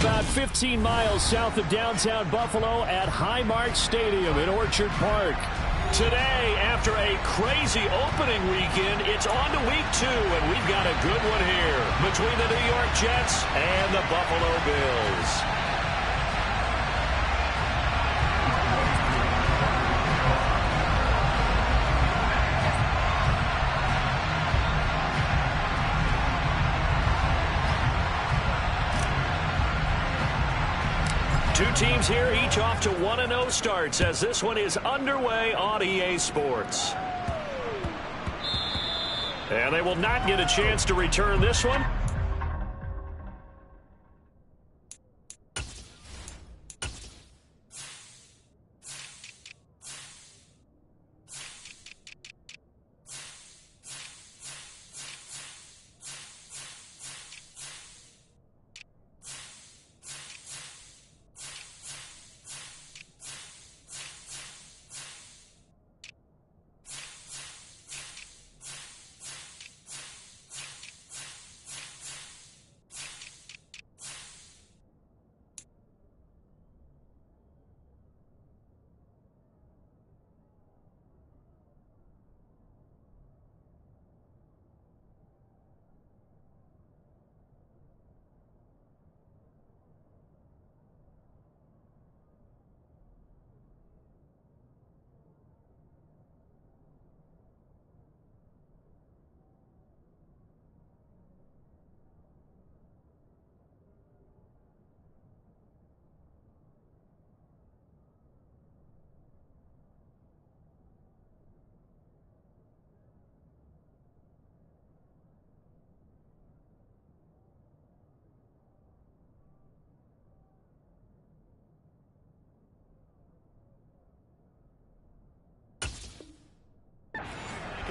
about 15 miles south of downtown Buffalo at Highmark Stadium in Orchard Park. Today, after a crazy opening weekend, it's on to week 2, and we've got a good one here between the New York Jets and the Buffalo Bills. Two teams here, each off to 1-0 starts as this one is underway on EA Sports. And they will not get a chance to return this one.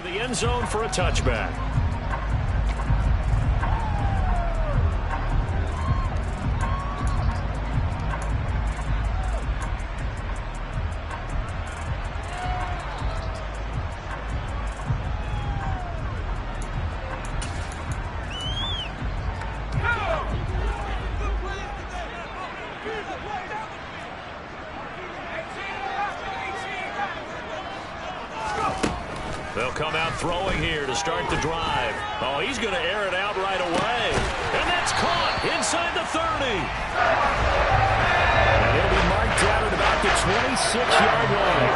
The end zone for a touchback. They'll come out throwing here to start the drive. Oh, he's going to air it out right away. And that's caught inside the 30. And it'll be marked down at about the 26-yard line.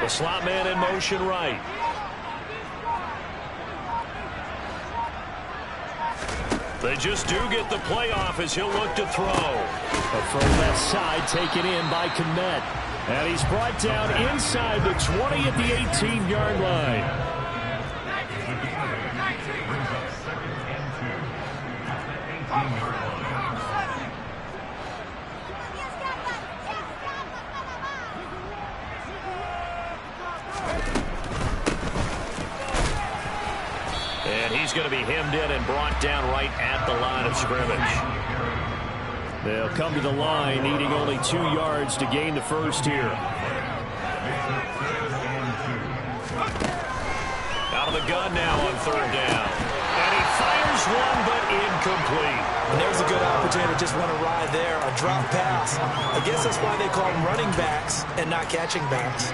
The slot man in motion right. They just do get the playoff as he'll look to throw. From left side, taken in by Kmet. And he's brought down inside the 20 at the 18-yard line. And he's going to be hemmed in and brought down right at the line of scrimmage. They'll come to the line, needing only 2 yards to gain the first here. Out of the gun now on 3rd down. And he fires one, but incomplete. And there's a good opportunity to just run a ride there, a drop pass. I guess that's why they call them running backs and not catching backs.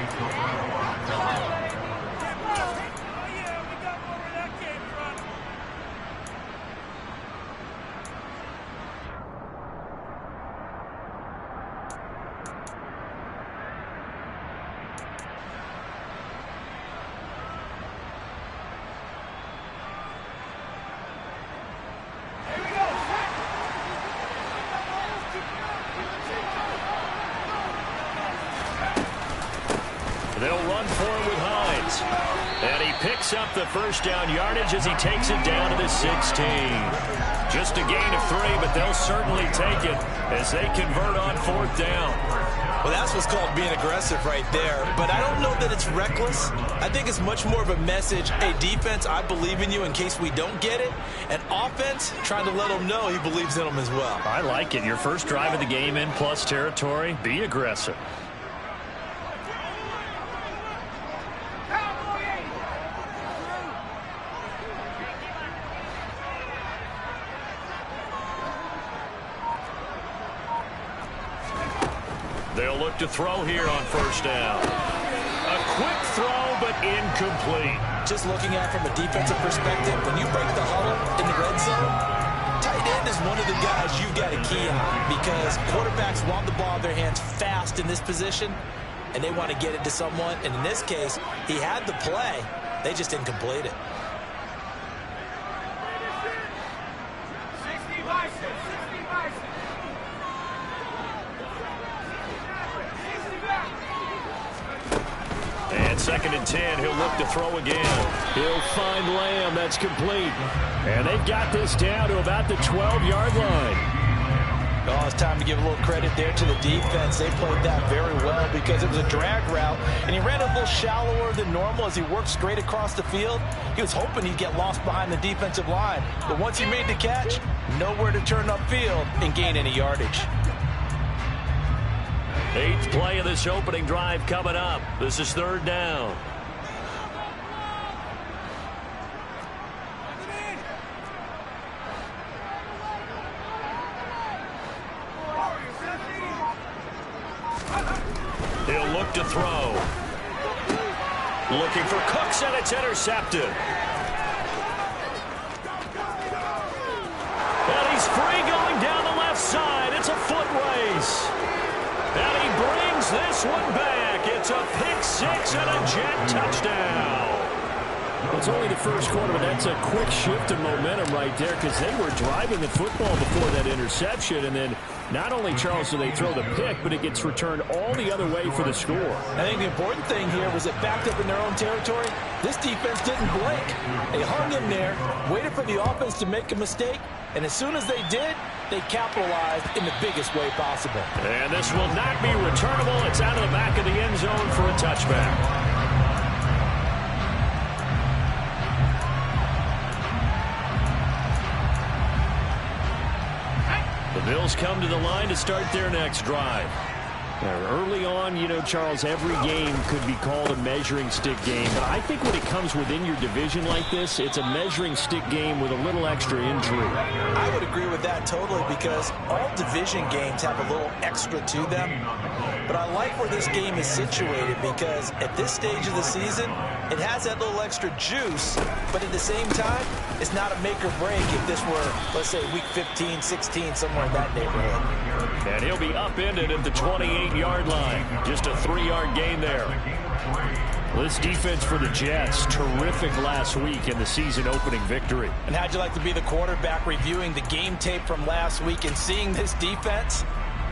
They'll run for it with Hines. And he picks up the first down yardage as he takes it down to the 16. Just a gain of 3, but they'll certainly take it as they convert on 4th down. Well, that's what's called being aggressive right there. But I don't know that it's reckless. I think it's much more of a message. Hey, defense, I believe in you in case we don't get it. And offense, trying to let them know he believes in them as well. I like it. Your first drive of the game in plus territory. Be aggressive. They'll look to throw here on first down. A quick throw, but incomplete. Just looking at it from a defensive perspective, when you break the huddle in the red zone, tight end is one of the guys you've got to key on because quarterbacks want the ball in their hands fast in this position, and they want to get it to someone. And in this case, he had the play. They just didn't complete it. And 2nd and 10, he'll look to throw again. He'll find Lamb. That's complete. And they've got this down to about the 12-yard line. Oh, it's time to give a little credit there to the defense. They played that very well because it was a drag route, and he ran a little shallower than normal as he worked straight across the field. He was hoping he'd get lost behind the defensive line. But once he made the catch, nowhere to turn upfield and gain any yardage. 8th play of this opening drive coming up. This is 3rd down. He'll look to throw. Looking for Cooks, and it's intercepted. And he's free going down the left side. It's a foot race. And he brings this one back. It's a pick six and a Jet touchdown. It's only the first quarter, but that's a quick shift of momentum right there because they were driving the football before that interception. And then not only, Charles, do they throw the pick, but it gets returned all the other way for the score. I think the important thing here was it backed up in their own territory. This defense didn't blink. They hung in there, waited for the offense to make a mistake, and as soon as they did, they capitalized in the biggest way possible. And this will not be returnable. It's out of the back of the end zone for a touchback. The Bills come to the line to start their next drive. Early on, you know, Charles, every game could be called a measuring stick game. But I think when it comes within your division like this, it's a measuring stick game with a little extra intrigue. I would agree with that totally because all division games have a little extra to them. But I like where this game is situated because at this stage of the season, it has that little extra juice. But at the same time, it's not a make or break if this were, let's say, week 15, 16, somewhere in that neighborhood. And he'll be upended at the 28-yard line. Just a 3-yard gain there. This defense for the Jets, terrific last week in the season-opening victory. And how'd you like to be the quarterback reviewing the game tape from last week and seeing this defense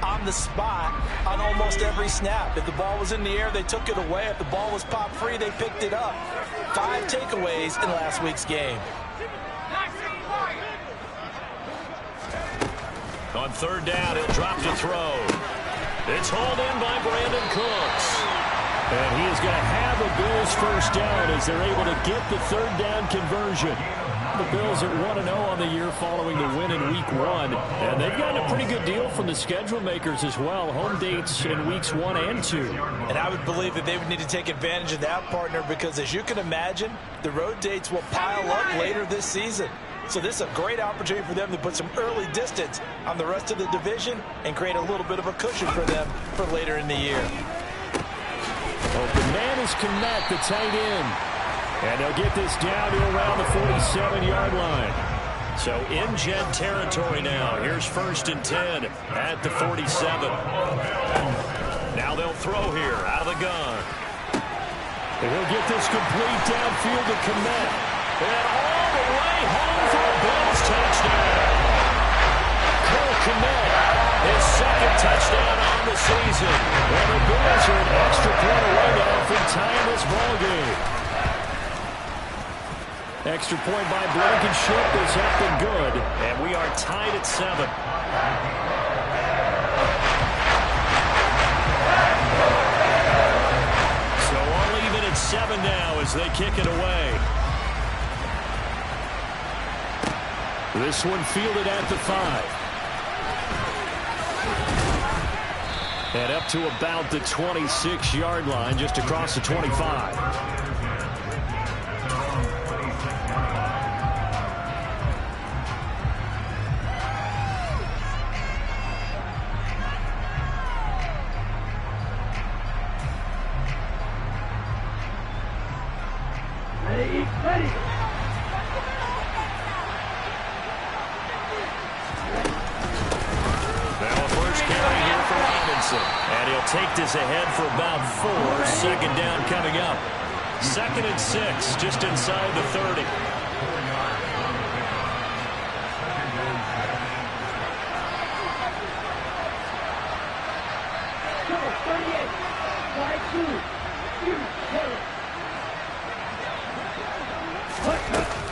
on the spot on almost every snap? If the ball was in the air, they took it away. If the ball was popped free, they picked it up. 5 takeaways in last week's game. On 3rd down, he'll drop to throw. It's hauled in by Brandon Cooks. And he is going to have a Bills first down as they're able to get the 3rd down conversion. The Bills are 1-0 on the year following the win in Week 1. And they've gotten a pretty good deal from the schedule makers as well. Home dates in Weeks 1 and 2. And I would believe that they would need to take advantage of that, partner, because as you can imagine, the road dates will pile up later this season. So this is a great opportunity for them to put some early distance on the rest of the division and create a little bit of a cushion for them for later in the year. Open man is Kmet, the tight end. And they'll get this down to around the 47-yard line. So in Jet territory now. Here's 1st and 10 at the 47. Now they'll throw here out of the gun. And he'll get this complete downfield to Kmet. And all the way home for a Bills touchdown. Cole Kmet, his 2nd touchdown on the season. And the Bills are an extra point away now from tying this ball game. Extra point by Blankenship is up and good. And we are tied at 7. So all even at 7 now as they kick it away. This one fielded at the 5. And up to about the 26-yard line, just across the 25. take this ahead for about 4. Second down coming up. 2nd and 6, just inside the 30.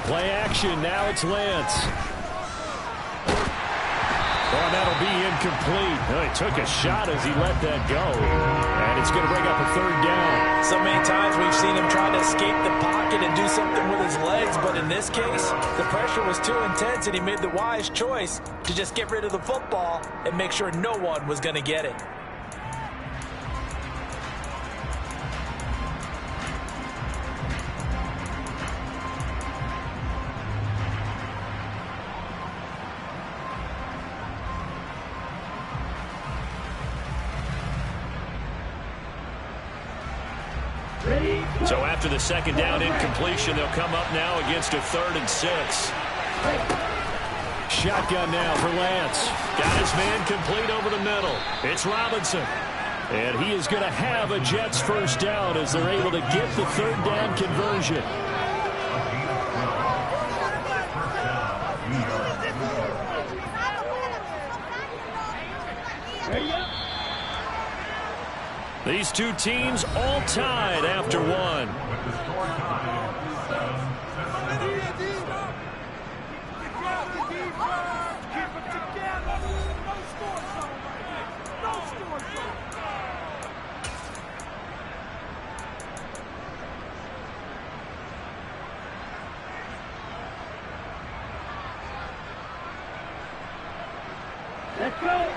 Play action. Now it's Lance. Oh, that'll be incomplete. Well, he took a shot as he let that go. And it's going to bring up a 3rd down. So many times we've seen him try to escape the pocket and do something with his legs. But in this case, the pressure was too intense and he made the wise choice to just get rid of the football and make sure no one was going to get it. So after the 2nd down incompletion, they'll come up now against a 3rd and 6. Shotgun now for Lance. Got his man complete over the middle. It's Robinson. And he is going to have a Jets 1st down as they're able to get the 3rd down conversion. These two teams all tied after 1. Let's go.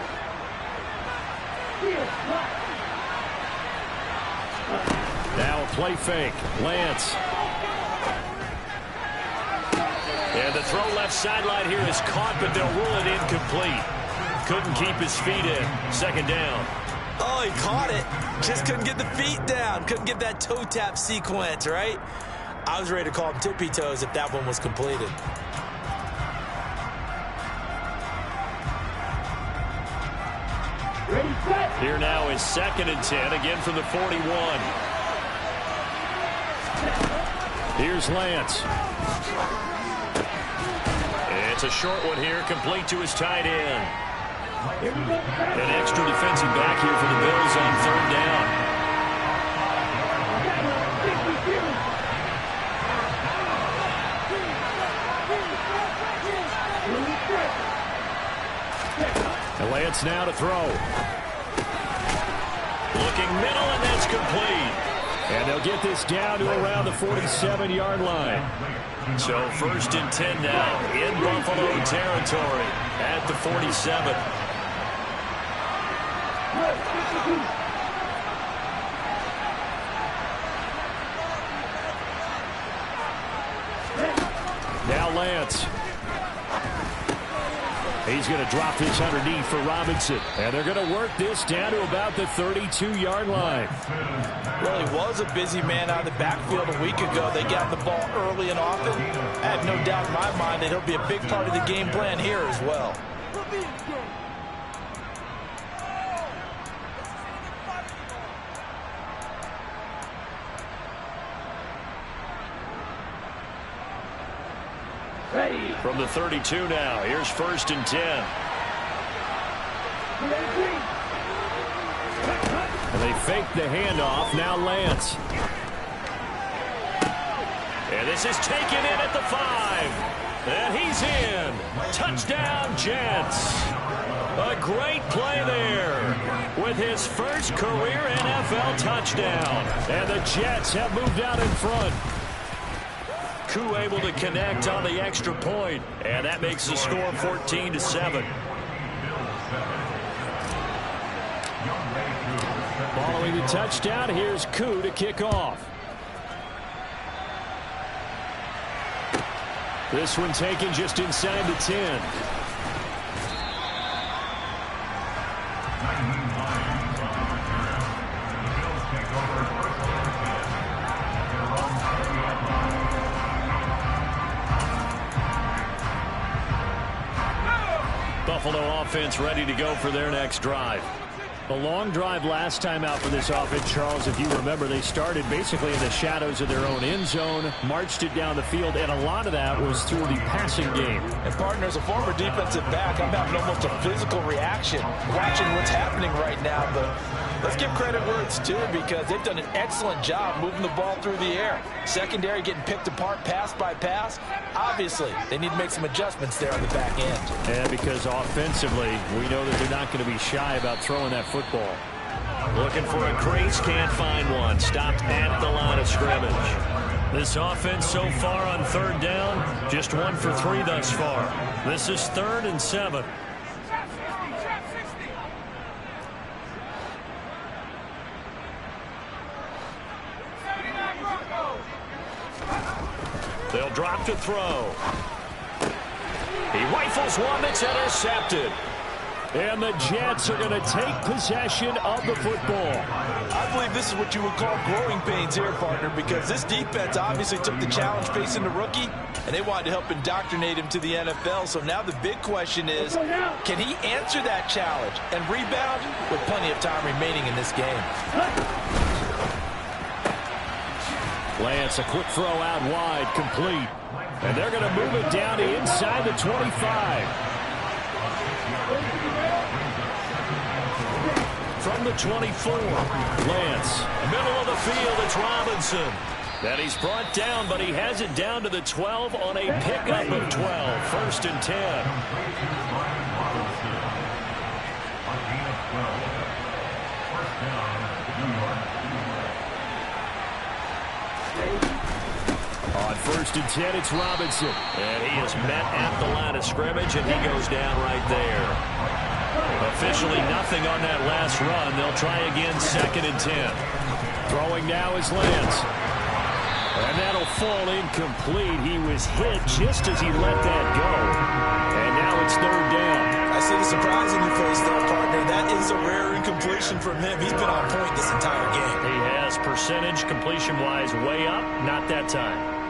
Now a play fake. Lance. And the throw left sideline here is caught, but they'll rule it incomplete. Couldn't keep his feet in. 2nd down. Oh, he caught it. Just couldn't get the feet down. Couldn't get that toe tap sequence, right? I was ready to call him tippy toes if that one was completed. Here now is 2nd and 10, again from the 41. Here's Lance. It's a short one here, complete to his tight end. An extra defensive back here for the Bills on 3rd down. And Lance now to throw. Looking middle, and that's complete. And they'll get this down to around the 47-yard line. So 1st and 10 now in Buffalo territory at the 47. Now Lance. He's going to drop this underneath for Robinson. And they're going to work this down to about the 32-yard line. Well, he was a busy man out of the backfield a week ago. They got the ball early and often. I have no doubt in my mind that he'll be a big part of the game plan here as well. From the 32 now, here's 1st and 10. And they fake the handoff. Now Lance. And this is taken in at the 5. And he's in. Touchdown, Jets. A great play there with his first career NFL touchdown. And the Jets have moved out in front. Koo able to connect on the extra point, and that makes the score 14-7. Following the touchdown, here's Koo to kick off. This one taken just inside the 10. Buffalo offense ready to go for their next drive. A long drive last time out for this offense, Charles. If you remember, they started basically in the shadows of their own end zone, marched it down the field, and a lot of that was through the passing game. And, partner, as a former defensive back, I'm having almost a physical reaction watching what's happening right now. But let's give credit where it's due, because they've done an excellent job moving the ball through the air. Secondary getting picked apart pass by pass. Obviously, they need to make some adjustments there on the back end. Yeah, because offensively, we know that they're not going to be shy about throwing that football. Looking for a crease, can't find one. Stopped at the line of scrimmage. This offense so far on third down, just 1 for 3 thus far. This is 3rd and 7. They'll drop to throw. He rifles one that's intercepted. And the Jets are going to take possession of the football. I believe this is what you would call growing pains here, partner, because this defense obviously took the challenge facing the rookie, and they wanted to help indoctrinate him to the NFL. So now the big question is, can he answer that challenge and rebound with plenty of time remaining in this game? Lance, a quick throw out wide, complete. And they're going to move it down to inside the 25. From the 24, Lance. Middle of the field, it's Robinson. And he's brought down, but he has it down to the 12 on a pickup of 12. 1st and 10. On 1st and 10, it's Robinson. And he is met at the line of scrimmage, and he goes down right there. Officially nothing on that last run. They'll try again 2nd and 10. Throwing now is Lance. And that'll fall incomplete. He was hit just as he let that go. And now it's 3rd down. I see the surprise in your face there, partner. That is a rare incompletion from him. He's been on point this entire game. He has percentage completion-wise way up. Not that time.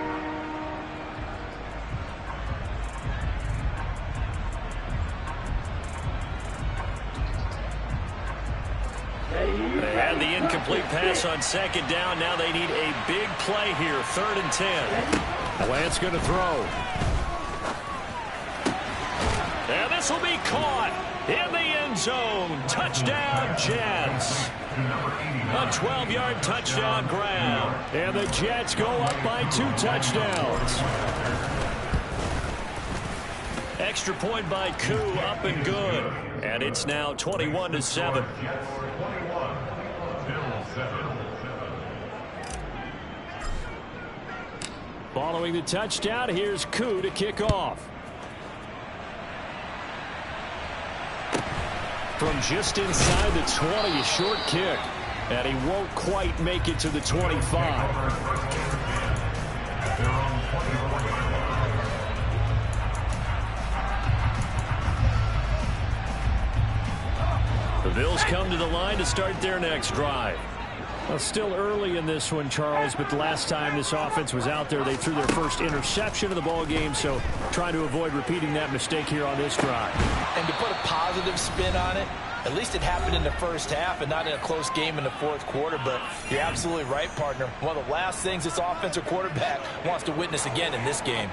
They had the incomplete pass on 2nd down. Now they need a big play here. 3rd and 10. Lance going to throw. And this will be caught in the end zone. Touchdown, Jets. A 12-yard touchdown grab. And the Jets go up by 2 touchdowns. Extra point by Koo, up and good. And it's now 21-7. Following the touchdown, here's Koo to kick off. From just inside the 20, a short kick. And he won't quite make it to the 25. The Bills come to the line to start their next drive. Well, still early in this one, Charles, but the last time this offense was out there, they threw their first interception of the ball game, so trying to avoid repeating that mistake here on this drive. And to put a positive spin on it, at least it happened in the first half and not in a close game in the 4th quarter. But you're absolutely right, partner. One of the last things this offensive quarterback wants to witness again in this game.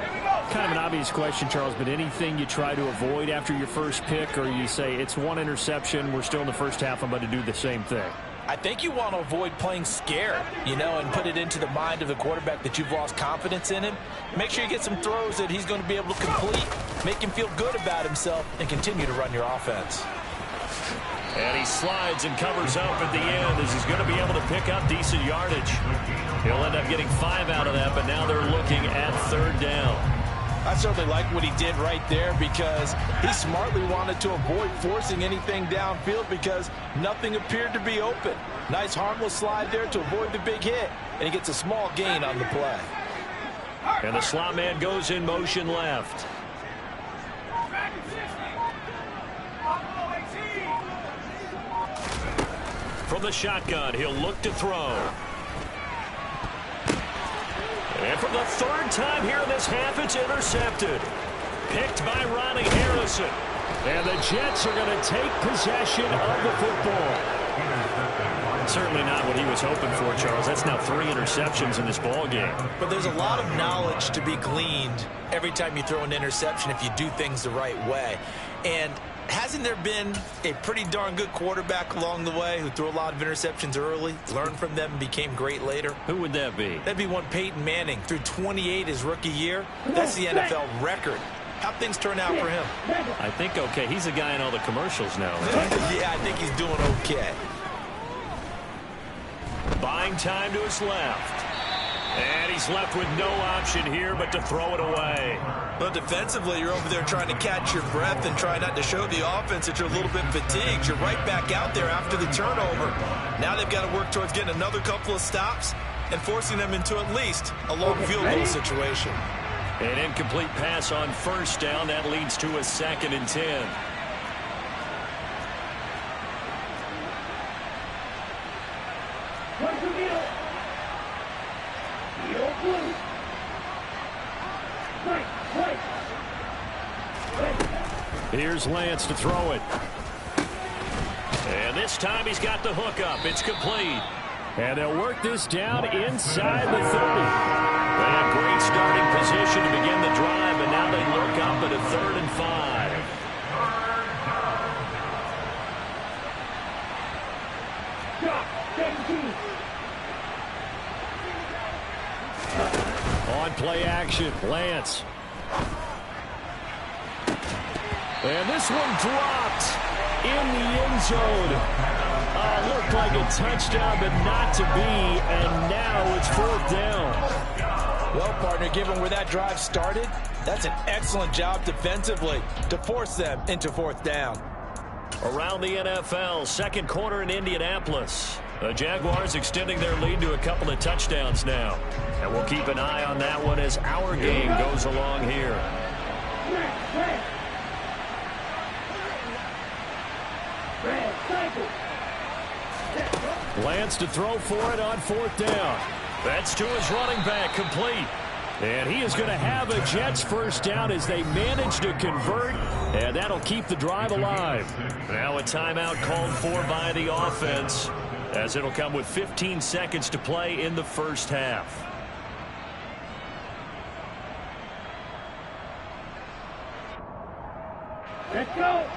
Kind of an obvious question, Charles, but anything you try to avoid after your first pick, or you say it's 1 interception, we're still in the first half, I'm going to do the same thing? I think you want to avoid playing scared, and put it into the mind of the quarterback that you've lost confidence in him. Make sure you get some throws that he's going to be able to complete, make him feel good about himself, and continue to run your offense. And he slides and covers up at the end as he's going to be able to pick up decent yardage. He'll end up getting 5 out of that, but now they're looking at 3rd down. I certainly like what he did right there, because he smartly wanted to avoid forcing anything downfield because nothing appeared to be open. Nice harmless slide there to avoid the big hit, and he gets a small gain on the play. And the slot man goes in motion left. From the shotgun, he'll look to throw. And for the 3rd time here in this half, it's intercepted. Picked by Ronnie Harrison. And the Jets are going to take possession of the football. Certainly not what he was hoping for, Charles. That's now 3 interceptions in this ball game. But there's a lot of knowledge to be gleaned every time you throw an interception if you do things the right way. And hasn't there been a pretty darn good quarterback along the way who threw a lot of interceptions early, learned from them, and became great later? Who would that be? That'd be one Peyton Manning. Threw 28 his rookie year. That's the NFL record. How'd things turn out for him? I think okay. He's a guy in all the commercials now. Yeah, I think he's doing okay. Buying time to his left. And he's left with no option here but to throw it away. But defensively, you're over there trying to catch your breath and try not to show the offense that you're a little bit fatigued. You're right back out there after the turnover. Now they've got to work towards getting another couple of stops and forcing them into at least a long field goal situation. An incomplete pass on first down. That leads to a 2nd and 10. Here's Lance to throw it. And this time he's got the hook up. It's complete. And they'll work this down inside the 30. They have great starting position to begin the drive, and now they look up at a 3rd and 5. On play action, Lance. And this one dropped in the end zone. Looked like a touchdown, but not to be, and now it's 4th down. Well, partner, given where that drive started, that's an excellent job defensively to force them into 4th down. Around the NFL, 2nd quarter in Indianapolis. The Jaguars extending their lead to a couple of touchdowns now. And we'll keep an eye on that one as our game goes along here. Lance to throw for it on 4th down. That's to his running back, complete. And he is going to have a Jets first down as they manage to convert, and that'll keep the drive alive. Now a timeout called for by the offense, as it'll come with 15 seconds to play in the first half. Let's go.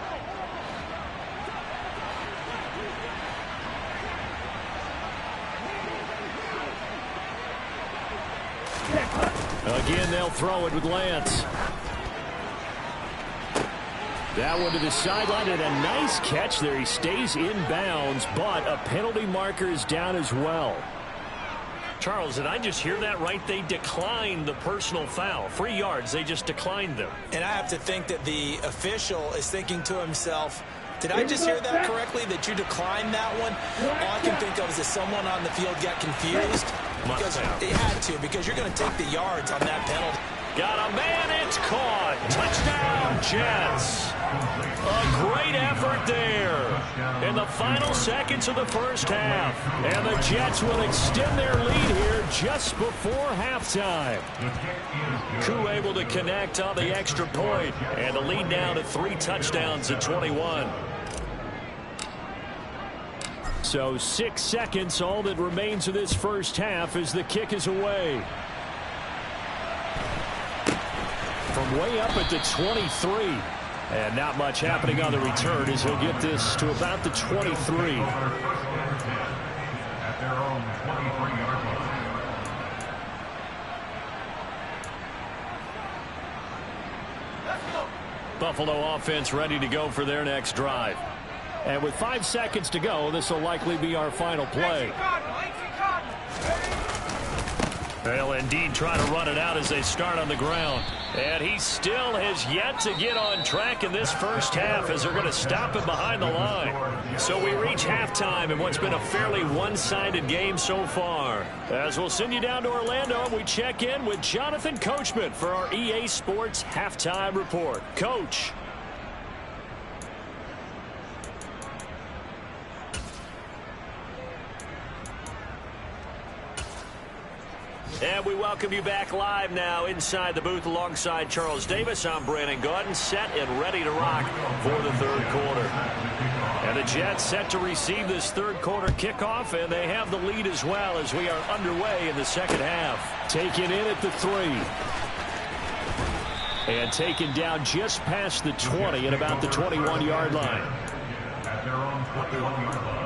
Again, they'll throw it with Lance. That one to the sideline, and a nice catch there. He stays in bounds, but a penalty marker is down as well. Charles, did I just hear that right? They declined the personal foul. 3 yards, they just declined them. And I have to think that the official is thinking to himself, did I just hear that correctly, that you declined that one? All I can think of is that someone on the field got confused. Because they had to, because you're going to take the yards on that penalty. Got a man, it's caught. Touchdown, Jets. A great effort there in the final seconds of the first half. And the Jets will extend their lead here just before halftime. Koo able to connect on the extra point, and the lead now to 3 touchdowns at 21. So 6 seconds, all that remains of this first half as the kick is away. From way up at the 23. And not much happening on the return as he'll get this to about the 23. Buffalo offense ready to go for their next drive. And with 5 seconds to go, this will likely be our final play. They'll indeed try to run it out as they start on the ground. And he still has yet to get on track in this first half as they're going to stop him behind the line. So we reach halftime in what's been a fairly one-sided game so far. As we'll send you down to Orlando, we check in with Jonathan Coachman for our EA Sports Halftime Report. Coach. And we welcome you back live now inside the booth alongside Charles Davis. I'm Brandon Gaudin, set and ready to rock for the third quarter. And the Jets set to receive this third quarter kickoff, and they have the lead as well as we are underway in the second half. Taken in at the 3. And taken down just past the 20 at about the 21-yard line. At their own 21-yard line.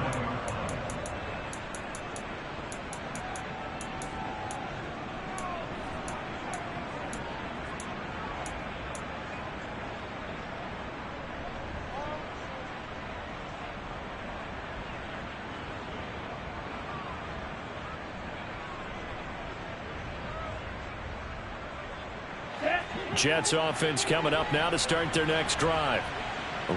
Jets offense coming up now to start their next drive.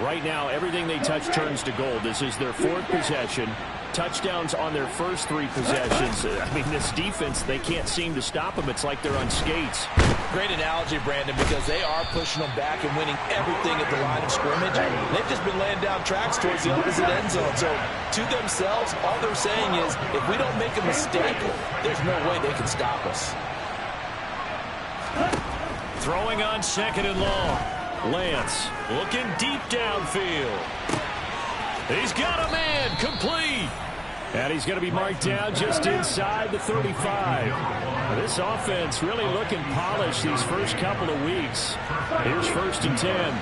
Right now, everything they touch turns to gold. This is their 4th possession. Touchdowns on their first 3 possessions. I mean, this defense, they can't seem to stop them. It's like they're on skates. Great analogy, Brandon, because they are pushing them back and winning everything at the line of scrimmage. They've just been laying down tracks towards the opposite end zone. So to themselves, all they're saying is, if we don't make a mistake, there's no way they can stop us. Throwing on 2nd and long. Lance looking deep downfield. He's got a man, complete. And he's going to be marked down just inside the 35. This offense really looking polished these first couple of weeks. Here's 1st and 10.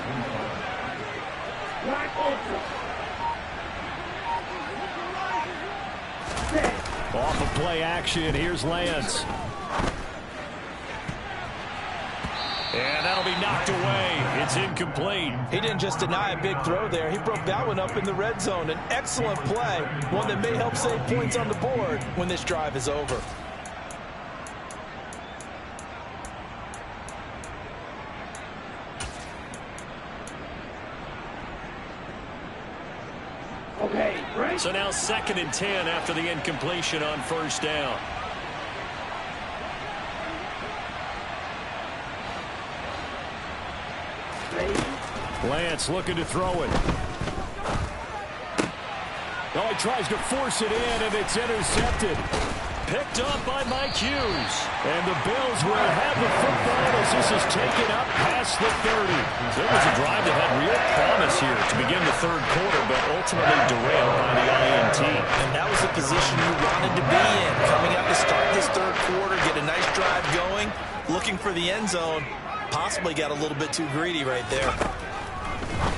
Off of play action, here's Lance. And that'll be knocked away. It's incomplete. He didn't just deny a big throw there. He broke that one up in the red zone. An excellent play, one that may help save points on the board when this drive is over. Okay, right. So now 2nd and 10 after the incompletion on 1st down. Lance looking to throw it. Oh, he tries to force it in, and it's intercepted. Picked up by Mike Hughes. And the Bills will have the football as this is taken up past the 30. There was a drive that had real promise here to begin the third quarter, but ultimately derailed by the INT. And that was the position you wanted to be in. Coming out to start this third quarter, get a nice drive going, looking for the end zone. Possibly got a little bit too greedy right there.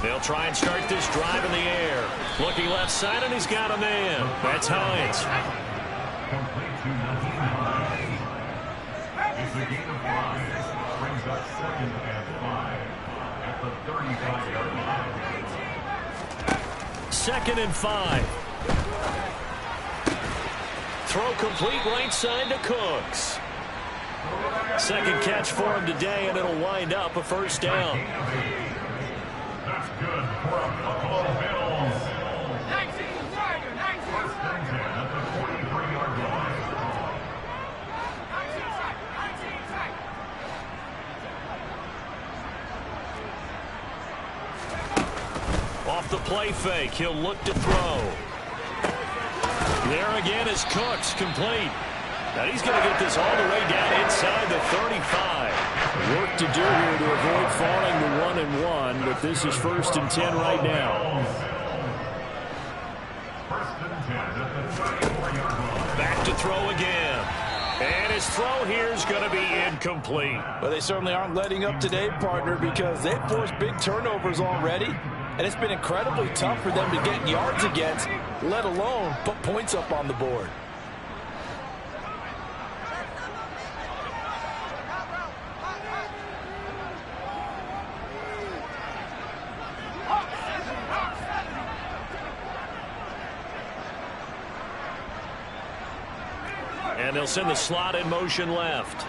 They'll try and start this drive in the air. Looking left side, and he's got a man. That's Hines. Complete to Najee Harris. It's a gain of 5. Brings up 2nd and 5 at the 35-yard line. 2nd and 5. Throw complete right side to Cooks. Second catch for him today, and it'll wind up a 1st down. That's good for a Buffalo Bills. 1st and 10 at the 43-yard line. Off the play fake, he'll look to throw. There again is Cooks, complete. Now he's going to get this all the way down inside the 35. Work to do here to avoid falling to 1-1, but this is 1st and 10 right now. 1st and 10 at the 34-yard line. Back to throw again. And his throw here is going to be incomplete. But they certainly aren't letting up today, partner, because they've forced big turnovers already. And it's been incredibly tough for them to get yards against, let alone put points up on the board. And they'll send the slot in motion left.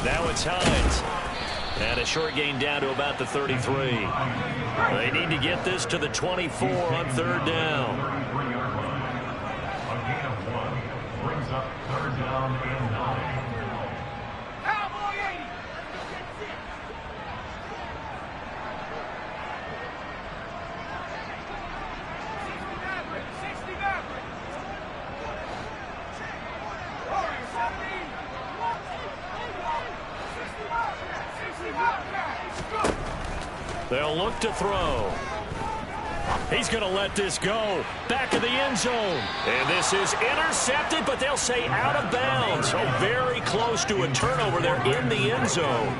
Now it's Hines. And a short gain down to about the 33. They need to get this to the 24 on 3rd down. 33-yard line. A gain of 1 brings up 3rd down and 9. They'll look to throw. He's going to let this go. Back of the end zone. And this is intercepted, but they'll say out of bounds. So very close to a turnover there in the end zone.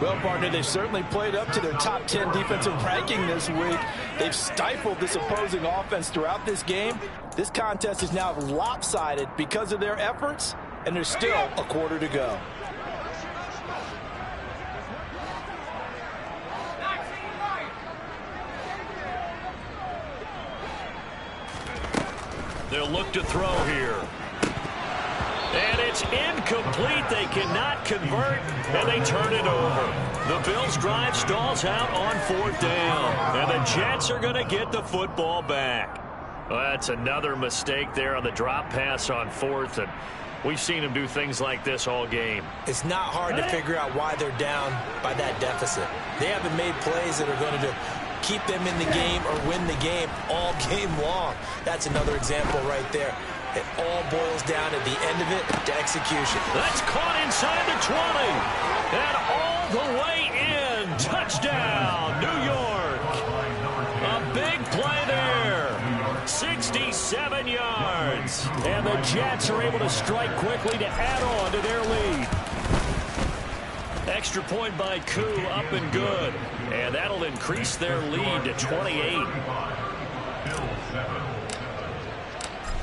Well, partner, they've certainly played up to their top 10 defensive ranking this week. They've stifled this opposing offense throughout this game. This contest is now lopsided because of their efforts, and there's still a quarter to go. They'll look to throw here. And it's incomplete. They cannot convert, and they turn it over. The Bills' drive stalls out on 4th down, and the Jets are going to get the football back. Well, that's another mistake there on the drop pass on 4th, and we've seen them do things like this all game. It's not hard to figure out why they're down by that deficit. They haven't made plays that are going to keep them in the game or win the game all game long. That's another example right there. It all boils down at the end of it to execution. That's caught inside the 20. And all the way in. Touchdown, New York. A big play there. 67 yards. And the Jets are able to strike quickly to add on to their lead. Extra point by Koo, up and good. And that'll increase their lead to 28.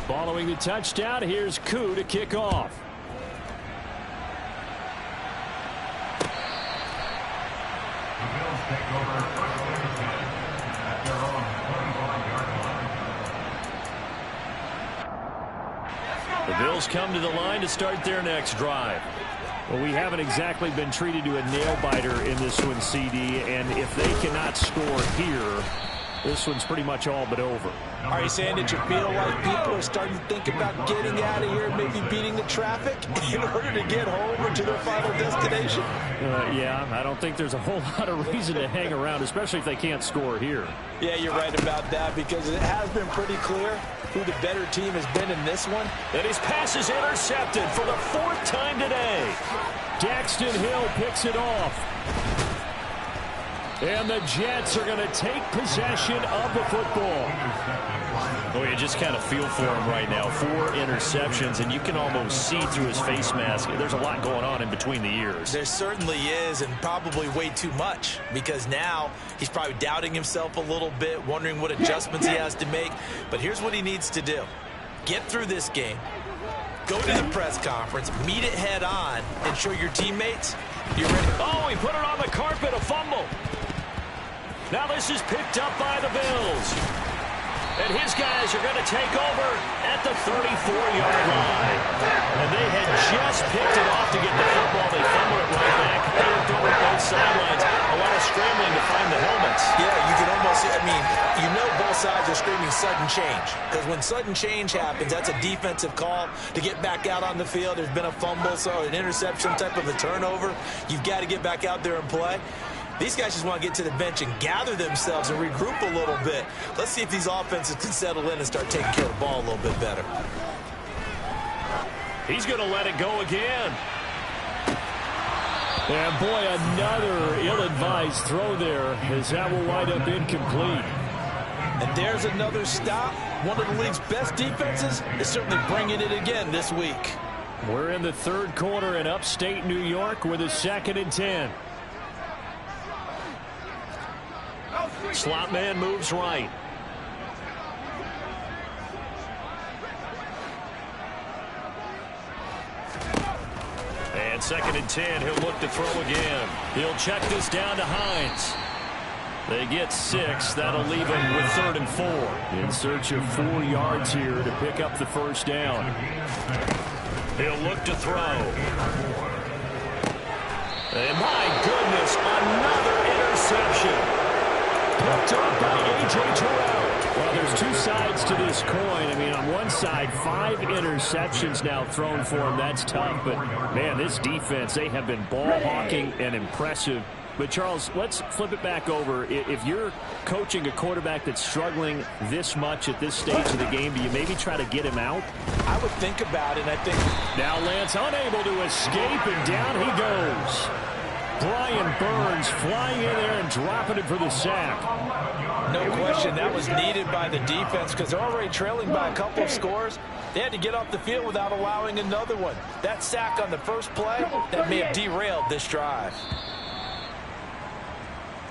Following the touchdown, here's Koo to kick off. The Bills take over first and 10 at their own 25-yard line. The Bills come to the line to start their next drive. Well, we haven't exactly been treated to a nail-biter in this one, CD, and if they cannot score here, this one's pretty much all but over. Are you saying that you feel like people are starting to think about getting out of here and maybe beating the traffic in order to get home or to their final destination? Yeah, I don't think there's a whole lot of reason to hang around, especially if they can't score here. Yeah, you're right about that, because it has been pretty clear who the better team has been in this one. And his pass is intercepted for the 4th time today. Daxton Hill picks it off. And the Jets are going to take possession of the football. Oh, you just kind of feel for him right now. 4 interceptions, and you can almost see through his face mask. There's a lot going on in between the ears. There certainly is, and probably way too much, because now he's probably doubting himself a little bit, wondering what adjustments he has to make. But here's what he needs to do. Get through this game. Go to the press conference, meet it head on, and show your teammates you're ready. Oh, he put it on the carpet, a fumble. Now this is picked up by the Bills. And his guys are going to take over at the 34-yard line. And they had just picked it off to get the football. They fumble it right back. They were throwing both sidelines. A lot of scrambling to find the helmets. Yeah, you can almost, both sides are screaming sudden change. Because when sudden change happens, that's a defensive call to get back out on the field. There's been a fumble, so an interception type of a turnover. You've got to get back out there and play. These guys just want to get to the bench and gather themselves and regroup a little bit. Let's see if these offenses can settle in and start taking care of the ball a little bit better. He's going to let it go again. And boy, another ill-advised throw there, as that will wind up incomplete. And there's another stop. One of the league's best defenses is certainly bringing it again this week. We're in the 3rd quarter in upstate New York with a 2nd and 10. Slot man moves right. And 2nd and 10. He'll look to throw again. He'll check this down to Hines. They get 6. That'll leave him with 3rd and 4. In search of 4 yards here to pick up the 1st down. He'll look to throw. And my goodness, another interception. Picked up by A.J. Terrell. Well, there's 2 sides to this coin. On one side, 5 interceptions now thrown for him. That's tough. But, man, this defense, they have been ball hawking and impressive. But, Charles, let's flip it back over. If you're coaching a quarterback that's struggling this much at this stage of the game, do you maybe try to get him out? I would think about it. I think now Lance unable to escape, and down he goes. Brian Burns flying in there and dropping it for the sack. No question, that was needed by the defense because they're already trailing by a couple of scores. They had to get off the field without allowing another one. That sack on the first play, that may have derailed this drive.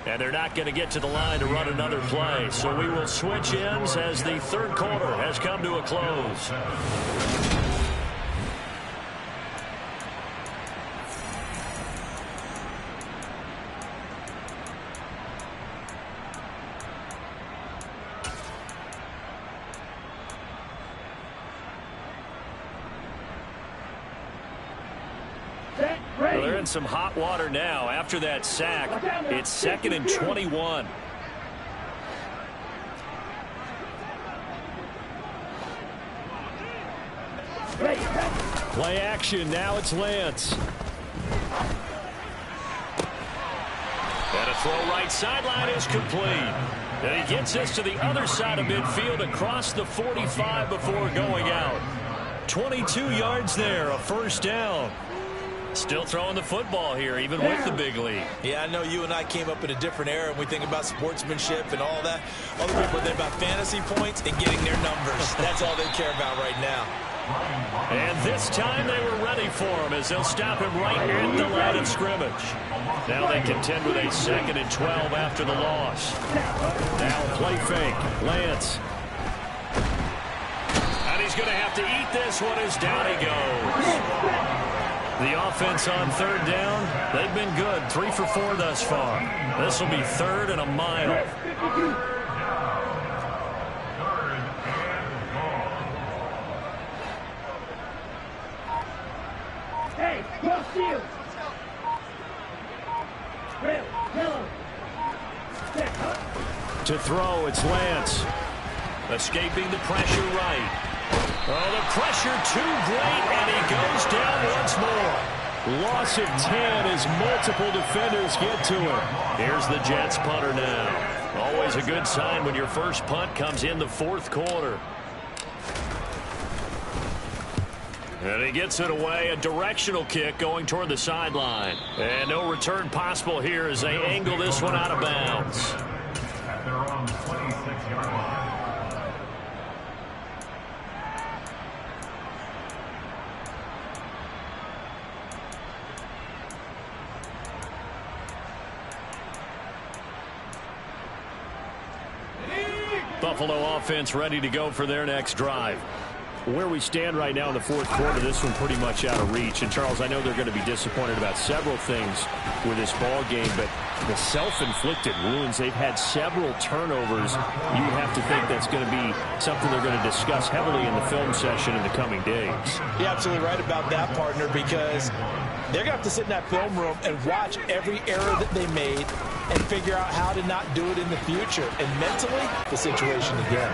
And they're not going to get to the line to run another play. So we will switch ends as the third quarter has come to a close. Well, they're in some hot water now. After that sack, it's 2nd and 21. Play action. Now it's Lance. And a throw right sideline is complete. And he gets this to the other side of midfield across the 45 before going out. 22 yards there, a first down. Still throwing the football here, even with the big lead. Yeah, I know you and I came up in a different era, and we think about sportsmanship and all that. Other people think about fantasy points and getting their numbers. That's all they care about right now. And this time they were ready for him as they'll stop him right at the line of scrimmage. Now they contend with a 2nd and 12 after the loss. Now play fake. Lance. And he's going to have to eat this one as down he goes. The offense on third down, they've been good. 3 for 4 thus far. This will be 3rd and a mile. Hey, cross field. To throw, it's Lance. Escaping the pressure right. Oh, the pressure too great, and he goes down once more. Loss of 10 as multiple defenders get to him. Here's the Jets punter now. Always a good sign when your first punt comes in the 4th quarter. And he gets it away, a directional kick going toward the sideline. And no return possible here as they angle this one out of bounds. At their own 26-yard line. Buffalo offense ready to go for their next drive. Where we stand right now in the 4th quarter, this one pretty much out of reach. And, Charles, I know they're going to be disappointed about several things with this ball game, but the self-inflicted wounds, they've had several turnovers. You have to think that's going to be something they're going to discuss heavily in the film session in the coming days. You're absolutely right about that, partner, because they're going to have to sit in that film room and watch every error that they made and figure out how to not do it in the future. And mentally, the situation again.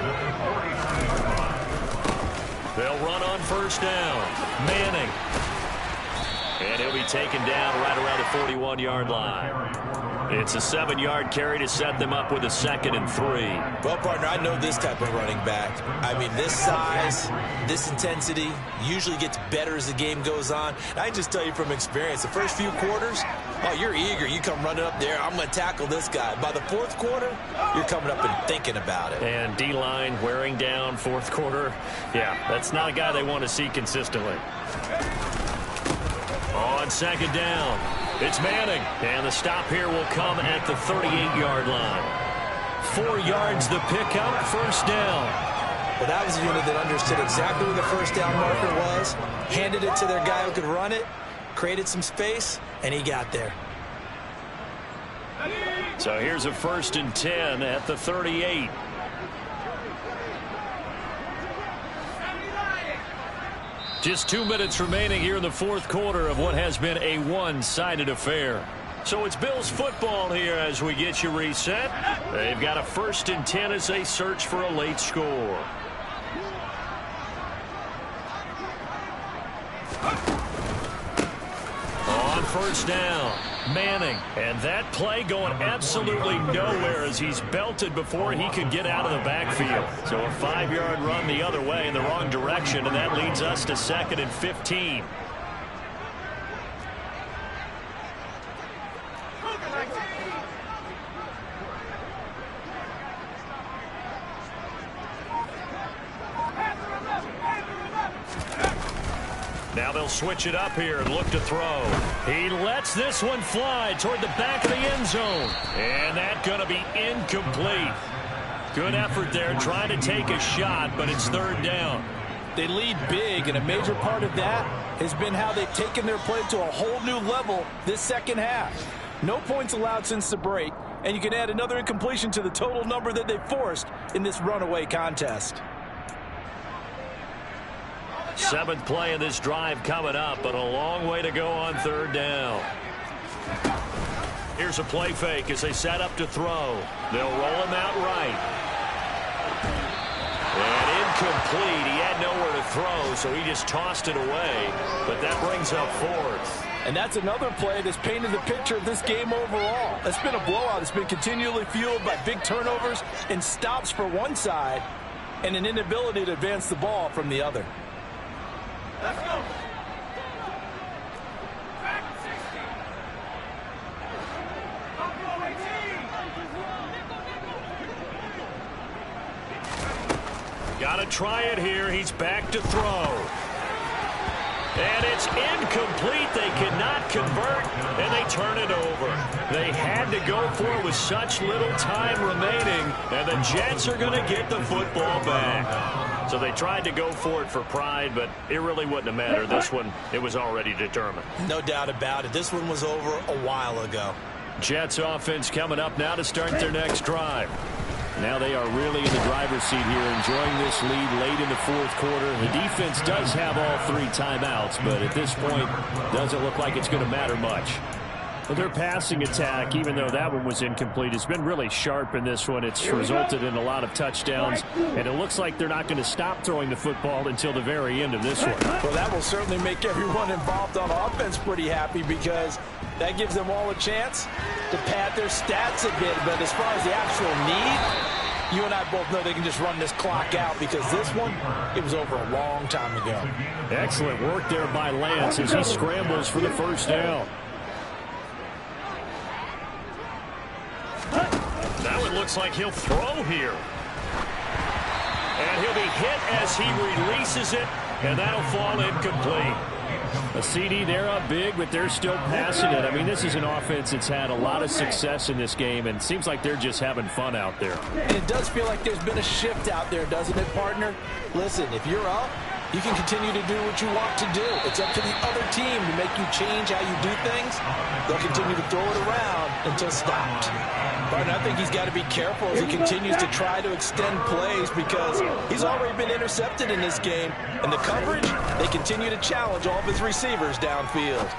They'll run on first down. Manning. And he'll be taken down right around the 41-yard line. It's a 7-yard carry to set them up with a 2nd and 3. Well, partner, I know this type of running back. I mean, this size, this intensity usually gets better as the game goes on. I can just tell you from experience, the first few quarters, oh, you're eager. You come running up there, I'm going to tackle this guy. By the 4th quarter, you're coming up and thinking about it. And D-line wearing down 4th quarter. Yeah, that's not a guy they want to see consistently. On 2nd down, it's Manning. And the stop here will come at the 38-yard line. 4 yards the pickup, first down. Well, that was a unit that understood exactly where the first down marker was, handed it to their guy who could run it, created some space, and he got there. So here's a 1st and 10 at the 38. Just 2 minutes remaining here in the 4th quarter of what has been a one-sided affair. So it's Bills football here as we get you reset. They've got a 1st and 10 as they search for a late score. On first down, Manning. And that play going absolutely nowhere as he's belted before he could get out of the backfield. So a 5-yard run the other way in the wrong direction, and that leads us to 2nd and 15. they'll switch it up here and look to throw. He lets this one fly toward the back of the end zone. And that's going to be incomplete. Good effort there trying to take a shot, but it's third down. They lead big, and a major part of that has been how they've taken their play to a whole new level this second half. No points allowed since the break, and you can add another incompletion to the total number that they forced in this runaway contest. Seventh play of this drive coming up, but a long way to go on third down. Here's a play fake as they set up to throw. They'll roll him out right. And incomplete. He had nowhere to throw, so he just tossed it away. But that brings up fourth. And that's another play that's painted the picture of this game overall. It's been a blowout. It's been continually fueled by big turnovers and stops for one side and an inability to advance the ball from the other. Let's go. Got to try it here. He's back to throw. And it's incomplete. They cannot convert, and they turn it over. They had to go for it with such little time remaining, and the Jets are going to get the football back. So they tried to go for it for pride, but it really wouldn't have mattered. This one, it was already determined. No doubt about it. This one was over a while ago. Jets offense coming up now to start their next drive. Now they are really in the driver's seat here, enjoying this lead late in the fourth quarter. The defense does have all three timeouts, but at this point, doesn't look like it's going to matter much. Well, their passing attack, even though that one was incomplete, has been really sharp in this one. It's resulted in a lot of touchdowns, and it looks like they're not going to stop throwing the football until the very end of this one. Well, that will certainly make everyone involved on offense pretty happy because that gives them all a chance to pad their stats a bit. But as far as the actual need, you and I both know they can just run this clock out because this one, it was over a long time ago. Excellent work there by Lance as he scrambles for the first down. Now it looks like he'll throw here. And he'll be hit as he releases it, and that'll fall incomplete. A CD, they're up big, but they're still passing it. I mean, this is an offense that's had a lot of success in this game, and it seems like they're just having fun out there. And it does feel like there's been a shift out there, doesn't it, partner? Listen, if you're up, you can continue to do what you want to do. It's up to the other team to make you change how you do things. They'll continue to throw it around until stopped. But I think he's got to be careful as he continues to try to extend plays because he's already been intercepted in this game. And the coverage, they continue to challenge all of his receivers downfield.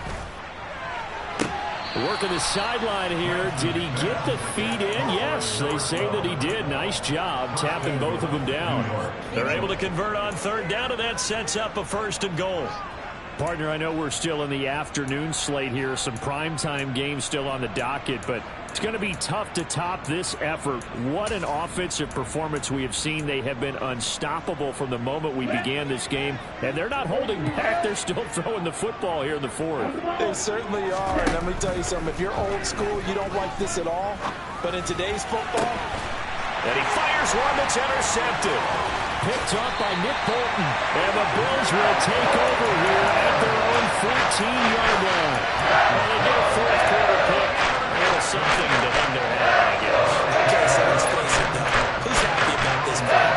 Working the sideline here. Did he get the feet in? Yes, they say that he did. Nice job tapping both of them down. They're able to convert on third down, and that sets up a first and goal. Partner, I know we're still in the afternoon slate here. Some primetime games still on the docket, but it's going to be tough to top this effort. What an offensive performance we have seen. They have been unstoppable from the moment we began this game, and they're not holding back. They're still throwing the football here in the fourth. They certainly are. And let me tell you something. If you're old school, you don't like this at all. But in today's football, and he fires one that's intercepted. Picked up by Nick Bolton. And the Bills will take over here at their own 14-yard line. Well, they get a fourth quarter pick. A little something to hang their hat, I guess. okay, so let's face it, though. Who's happy about this play?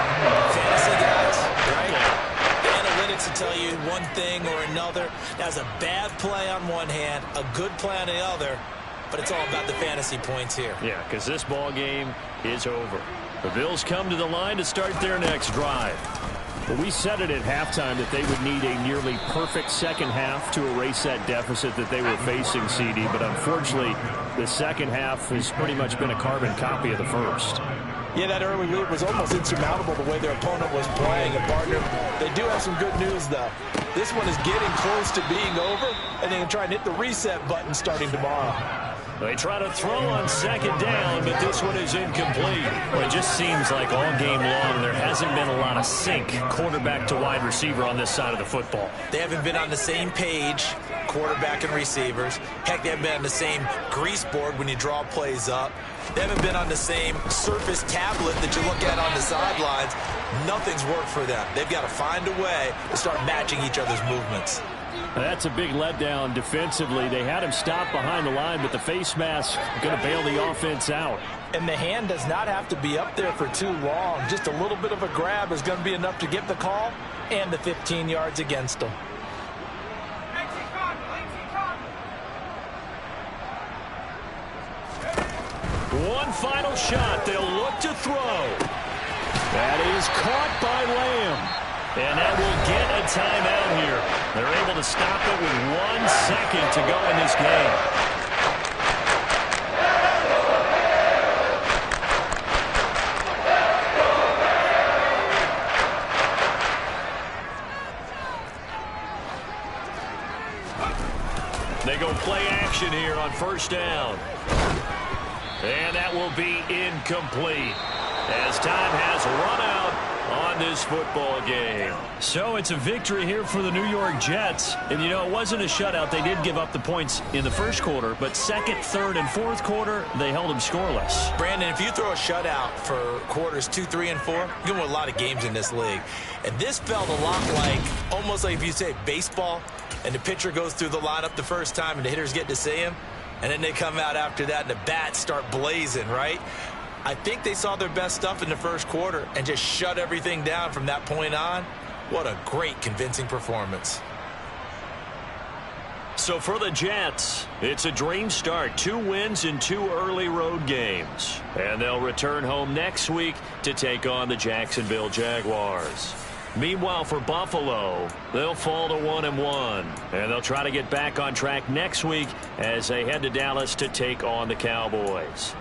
Fantasy guys, right? The analytics will tell you one thing or another. That's a bad play on one hand, a good play on the other. But it's all about the fantasy points here. Yeah, because this ball game is over. The Bills come to the line to start their next drive. Well, we said it at halftime that they would need a nearly perfect second half to erase that deficit that they were facing, CD. But unfortunately, the second half has pretty much been a carbon copy of the first. Yeah, that early lead was almost insurmountable the way their opponent was playing. And, partner, they do have some good news, though. This one is getting close to being over, and they can try and hit the reset button starting tomorrow. They try to throw on second down, but this one is incomplete. Well, it just seems like all game long there hasn't been a lot of sync quarterback to wide receiver on this side of the football. They haven't been on the same page, quarterback and receivers. Heck, they haven't been on the same grease board when you draw plays up. They haven't been on the same surface tablet that you look at on the sidelines. Nothing's worked for them. They've got to find a way to start matching each other's movements. That's a big letdown defensively. They had him stop behind the line, but the face mask going to bail the offense out. And the hand does not have to be up there for too long. Just a little bit of a grab is going to be enough to get the call and the 15 yards against them. One final shot. They'll look to throw. That is caught by Lamb. And that will get a timeout here. They're able to stop it with 1 second to go in this game. They go play action here on first down. And that will be incomplete as time has run out on this football game. So it's a victory here for the New York Jets. And, you know, it wasn't a shutout. They did give up the points in the first quarter, but second, third, and fourth quarter, they held them scoreless. Brandon, if you throw a shutout for quarters 2, 3, and 4, you're going to win a lot of games in this league. And this felt a lot like, almost like if you say baseball, and the pitcher goes through the lineup the first time and the hitters get to see him, and then they come out after that and the bats start blazing, right? I think they saw their best stuff in the first quarter and just shut everything down from that point on. What a great, convincing performance. So for the Jets, it's a dream start. 2 wins in 2 early road games. And they'll return home next week to take on the Jacksonville Jaguars. Meanwhile, for Buffalo, they'll fall to 1-1. And they'll try to get back on track next week as they head to Dallas to take on the Cowboys.